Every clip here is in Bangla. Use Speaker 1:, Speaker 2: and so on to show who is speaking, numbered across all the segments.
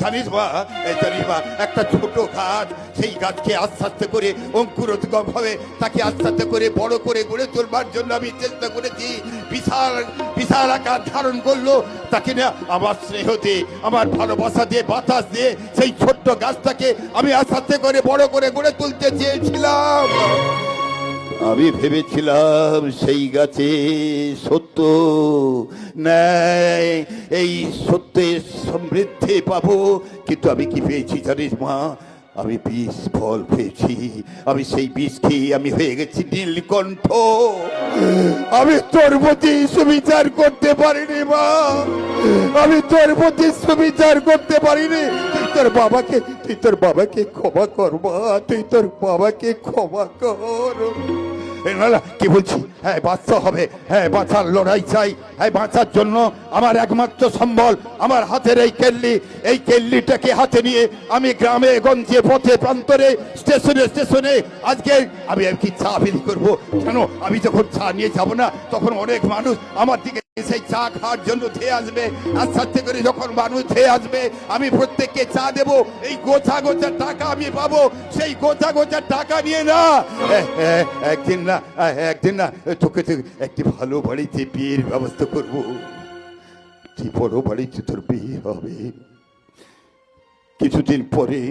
Speaker 1: জানিস মা, একটা ছোট গাছ, সেই গাছকে আস্তে আস্তে করে অঙ্কুরোদ্গম হবে, তাকে আস্তে আস্তে করে বড় করে গড়ে তোলবার জন্য আমি চেষ্টা করেছি। বিশাল বিশাল আকার ধারণ করলো, তাকে না আমার স্নেহতে, আমার ভালোবাসা দিয়ে, বাতাস দিয়ে সেই ছোট্ট গাছটাকে আমি আস্তে আস্তে করে বড় করে গড়ে তুলতে চেয়েছিলাম। আমি ভেবেছিলাম সেই গাছে সত্য ন্যায়, এই সত্যের সমৃদ্ধি পাবো, কিন্তু আমি কি পেয়েছি জানিস মা? আমি বিষ ফল পেয়েছি। আমি সেই বিষ খেয়ে আমি হয়ে গেছি নীলকণ্ঠ। আমি তোর প্রতি সুবিচার করতে পারিনি মা, আমি তোর প্রতি সুবিচার করতে পারিনি। তুই তোর বাবাকে ক্ষমা কর মা, তুই তোর বাবাকে ক্ষমা কর। কি বলছি? হ্যাঁ, বাঁচতে হবে। হ্যাঁ, বাঁচার লড়াই চাই। হ্যাঁ, বাঁচার জন্য আমার একমাত্র সম্বল আমার হাতের এই কেল্লি। এই কেল্লিটাকে হাতে নিয়ে আমি গ্রামে গঞ্জে, পথে প্রান্তরে, স্টেশনে স্টেশনে আজকে আমি কি চা বিলি করবো। কেন? আমি যখন চা নিয়ে যাব না, তখন অনেক মানুষ আমার দিকে সেই চা খাওয়ার জন্য ধেয়ে আসবে। আস্তে আস্তে করে যখন মানুষ ধেয়ে আসবে, আমি প্রত্যেককে চা দেব। এই গোছা গোছা টাকা আমি পাবো। সেই গোছা গোছা টাকা নিয়ে না একদিন না তোকে একটি ভালো বাড়িতে বিয়ের ব্যবস্থা করবো। কি বড় বাড়িতে তোর বিয়ে হবে। কিছুদিন পরে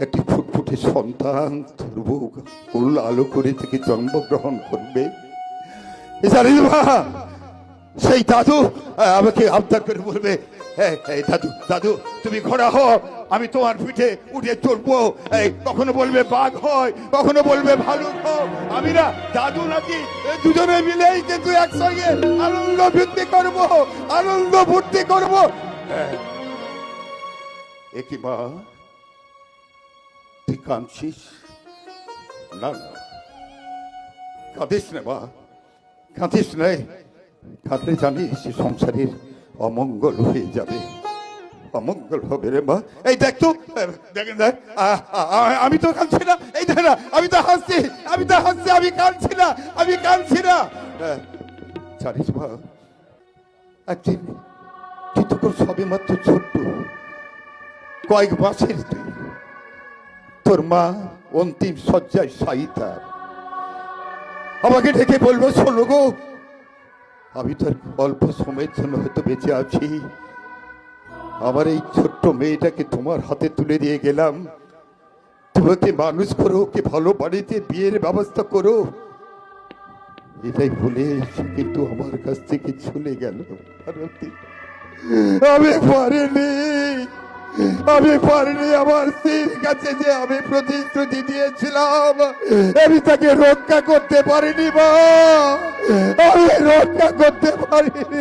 Speaker 1: একটি ফুটফুটে সন্তান তোর বউ আলো করে থেকে জন্মগ্রহণ করবে। জানিস মা, সেই দাদু আমাকে আবদার করে বলবে, দাদু দাদু তুমি ঘোড়া হও, আমি তোমার পিঠে উঠে চড়বো। কখনো বলবে বাঘ হয়, কখনো বলবে ভালুক হও। আমি না দাদু নাকি দুজনে মিলেই কিন্তু একসঙ্গে আনন্দ ফুর্তি করবো, আনন্দ ফুর্তি করবো। একই মা, তুই কাঁদছিস? না না, কাঁদিস না মা, কাঁদিস নাই। কাঁদলে জানিস সংসারের অমঙ্গল হয়ে যাবে, অমঙ্গল হবে রে মা। এই দেখ তো, দেখেন দেখ, আমি তো কাঁদছি না। এই দেখ না, আমি তো হাসছি, আমি তো হাসছি, আমি কাঁদছি না, আমি কাঁদছি না। জানিস মা, একদিন তুই তখন সবে মাত্র ছোট্ট, কয়েক মাসের তুই, তোর মা অন্তিম শয্যায় শায়িতা, আমাকে ডেকে বলবো, শোনো গো, আমি তোর অল্প সময়ের জন্য হয়তো বেঁচে আছি, আমার এই ছোট্ট মেয়েটাকে তোমার হাতে তুলে দিয়ে গেলাম, তোমাকে মানুষ করো, ওকে ভালো বাড়িতে বিয়ের ব্যবস্থা করো। এটাই বলে কিন্তু আমার কাছ থেকে চলে গেল। আমি পারিনি, আমি পারিনি আমার স্ত্রীর কাছে যে আমি প্রতিশ্রুতি দিয়েছিলাম, আমি তাকে রক্ষা করতে পারিনি মা, আমি রক্ষা করতে পারিনি।